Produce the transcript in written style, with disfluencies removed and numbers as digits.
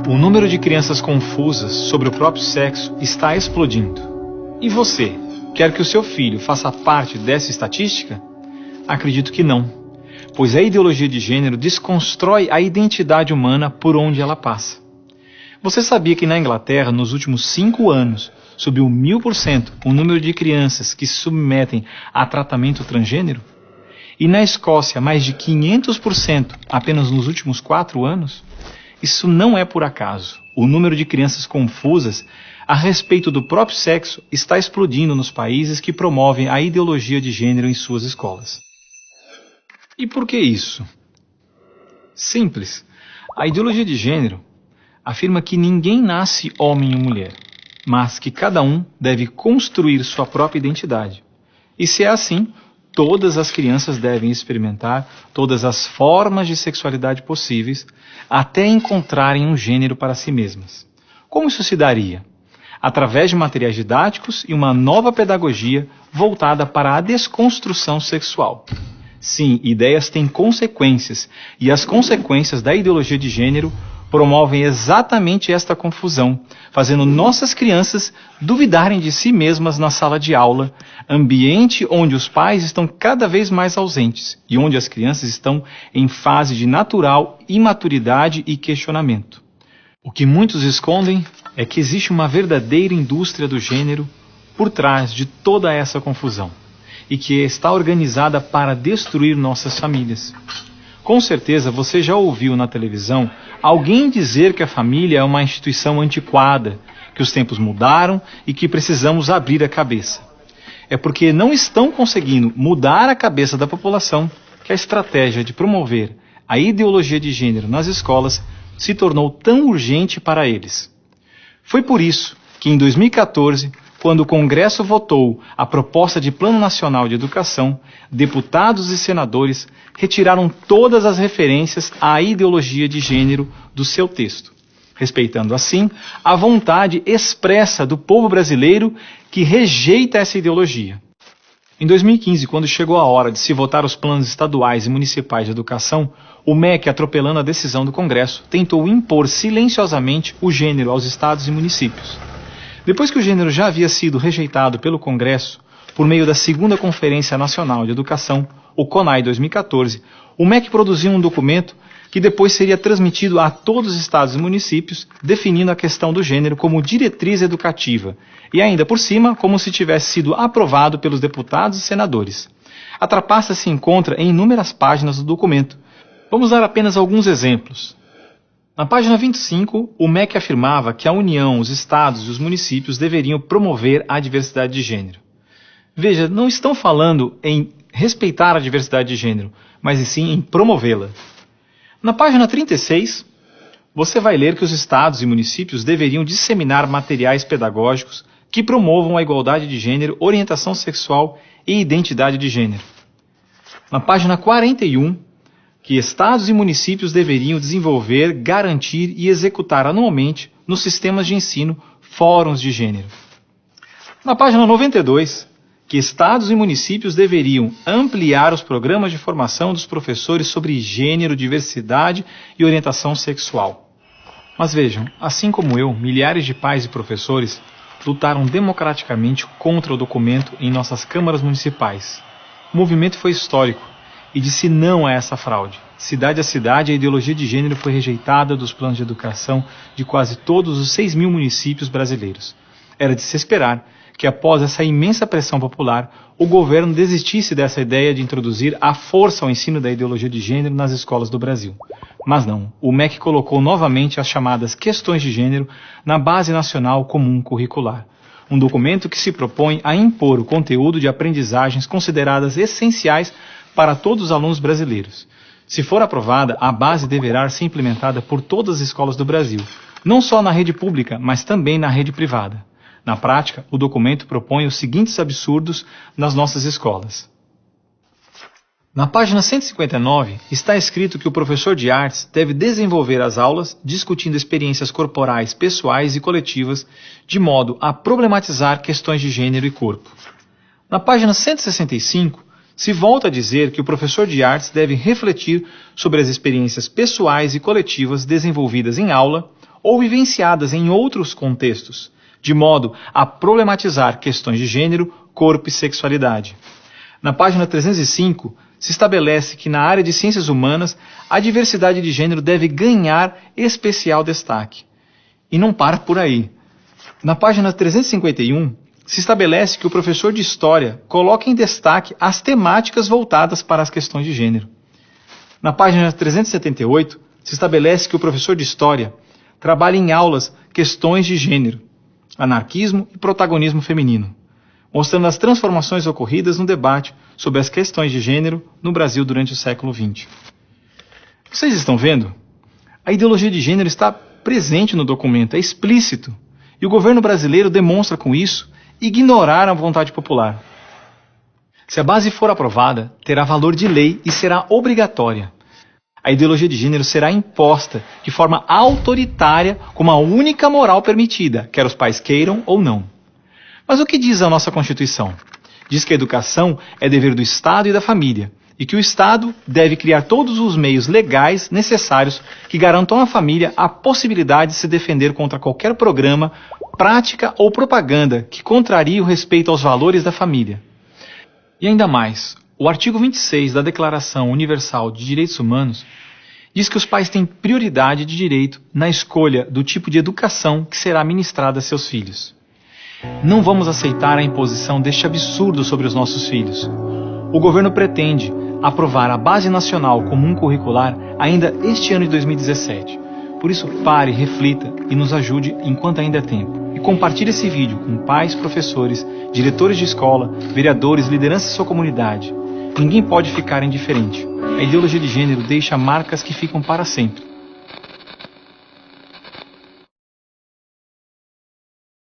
O número de crianças confusas sobre o próprio sexo está explodindo. E você, quer que o seu filho faça parte dessa estatística? Acredito que não, pois a ideologia de gênero desconstrói a identidade humana por onde ela passa. Você sabia que na Inglaterra, nos últimos 5 anos, subiu 1000% o número de crianças que se submetem a tratamento transgênero? E na Escócia, mais de 500% apenas nos últimos 4 anos? Isso não é por acaso. O número de crianças confusas a respeito do próprio sexo está explodindo nos países que promovem a ideologia de gênero em suas escolas. E por que isso? Simples. A ideologia de gênero afirma que ninguém nasce homem ou mulher, mas que cada um deve construir sua própria identidade. E se é assim, todas as crianças devem experimentar todas as formas de sexualidade possíveis até encontrarem um gênero para si mesmas. Como isso se daria? Através de materiais didáticos e uma nova pedagogia voltada para a desconstrução sexual. Sim, ideias têm consequências, e as consequências da ideologia de gênero promovem exatamente esta confusão, fazendo nossas crianças duvidarem de si mesmas na sala de aula, ambiente onde os pais estão cada vez mais ausentes e onde as crianças estão em fase de natural imaturidade e questionamento. O que muitos escondem é que existe uma verdadeira indústria do gênero por trás de toda essa confusão e que está organizada para destruir nossas famílias. Com certeza você já ouviu na televisão alguém dizer que a família é uma instituição antiquada, que os tempos mudaram e que precisamos abrir a cabeça. É porque não estão conseguindo mudar a cabeça da população que a estratégia de promover a ideologia de gênero nas escolas se tornou tão urgente para eles. Foi por isso que em 2014, quando o Congresso votou a proposta de Plano Nacional de Educação, deputados e senadores retiraram todas as referências à ideologia de gênero do seu texto, respeitando assim a vontade expressa do povo brasileiro que rejeita essa ideologia. Em 2015, quando chegou a hora de se votar os planos estaduais e municipais de educação, o MEC, atropelando a decisão do Congresso, tentou impor silenciosamente o gênero aos estados e municípios. Depois que o gênero já havia sido rejeitado pelo Congresso, por meio da segunda Conferência Nacional de Educação, o CONAE 2014, o MEC produziu um documento que depois seria transmitido a todos os estados e municípios, definindo a questão do gênero como diretriz educativa, e ainda por cima, como se tivesse sido aprovado pelos deputados e senadores. A trapaça se encontra em inúmeras páginas do documento. Vamos dar apenas alguns exemplos. Na página 25, o MEC afirmava que a União, os estados e os municípios deveriam promover a diversidade de gênero. Veja, não estão falando em respeitar a diversidade de gênero, mas sim em promovê-la. Na página 36, você vai ler que os estados e municípios deveriam disseminar materiais pedagógicos que promovam a igualdade de gênero, orientação sexual e identidade de gênero. Na página 41, que estados e municípios deveriam desenvolver, garantir e executar anualmente nos sistemas de ensino fóruns de gênero. Na página 92, que estados e municípios deveriam ampliar os programas de formação dos professores sobre gênero, diversidade e orientação sexual. Mas vejam, assim como eu, milhares de pais e professores lutaram democraticamente contra o documento em nossas câmaras municipais. O movimento foi histórico e disse não a essa fraude. Cidade a cidade, a ideologia de gênero foi rejeitada dos planos de educação de quase todos os 6.000 municípios brasileiros. Era de se esperar que após essa imensa pressão popular, o governo desistisse dessa ideia de introduzir à força o ensino da ideologia de gênero nas escolas do Brasil. Mas não, o MEC colocou novamente as chamadas questões de gênero na Base Nacional Comum Curricular, um documento que se propõe a impor o conteúdo de aprendizagens consideradas essenciais para todos os alunos brasileiros. Se for aprovada, a base deverá ser implementada por todas as escolas do Brasil, não só na rede pública, mas também na rede privada. Na prática, o documento propõe os seguintes absurdos nas nossas escolas. Na página 159, está escrito que o professor de artes deve desenvolver as aulas discutindo experiências corporais, pessoais e coletivas, de modo a problematizar questões de gênero e corpo. Na página 165, se volta a dizer que o professor de artes deve refletir sobre as experiências pessoais e coletivas desenvolvidas em aula ou vivenciadas em outros contextos, de modo a problematizar questões de gênero, corpo e sexualidade. Na página 305, se estabelece que na área de ciências humanas, a diversidade de gênero deve ganhar especial destaque. E não para por aí. Na página 351, se estabelece que o professor de História coloca em destaque as temáticas voltadas para as questões de gênero. Na página 378, se estabelece que o professor de História trabalha em aulas questões de gênero, anarquismo e protagonismo feminino, mostrando as transformações ocorridas no debate sobre as questões de gênero no Brasil durante o século XX. Vocês estão vendo? A ideologia de gênero está presente no documento, é explícito, e o governo brasileiro demonstra com isso ignorar a vontade popular. Se a base for aprovada, terá valor de lei e será obrigatória. A ideologia de gênero será imposta de forma autoritária como a única moral permitida, quer os pais queiram ou não. Mas o que diz a nossa Constituição? Diz que a educação é dever do Estado e da família, e que o Estado deve criar todos os meios legais necessários que garantam à família a possibilidade de se defender contra qualquer programa, prática ou propaganda que contrarie o respeito aos valores da família. E ainda mais, o artigo 26 da Declaração Universal de Direitos Humanos diz que os pais têm prioridade de direito na escolha do tipo de educação que será ministrada a seus filhos. Não vamos aceitar a imposição deste absurdo sobre os nossos filhos. O governo pretende aprovar a Base Nacional Comum Curricular ainda este ano de 2017. Por isso, pare, reflita e nos ajude enquanto ainda é tempo. E compartilhe esse vídeo com pais, professores, diretores de escola, vereadores, lideranças de sua comunidade. Ninguém pode ficar indiferente. A ideologia de gênero deixa marcas que ficam para sempre.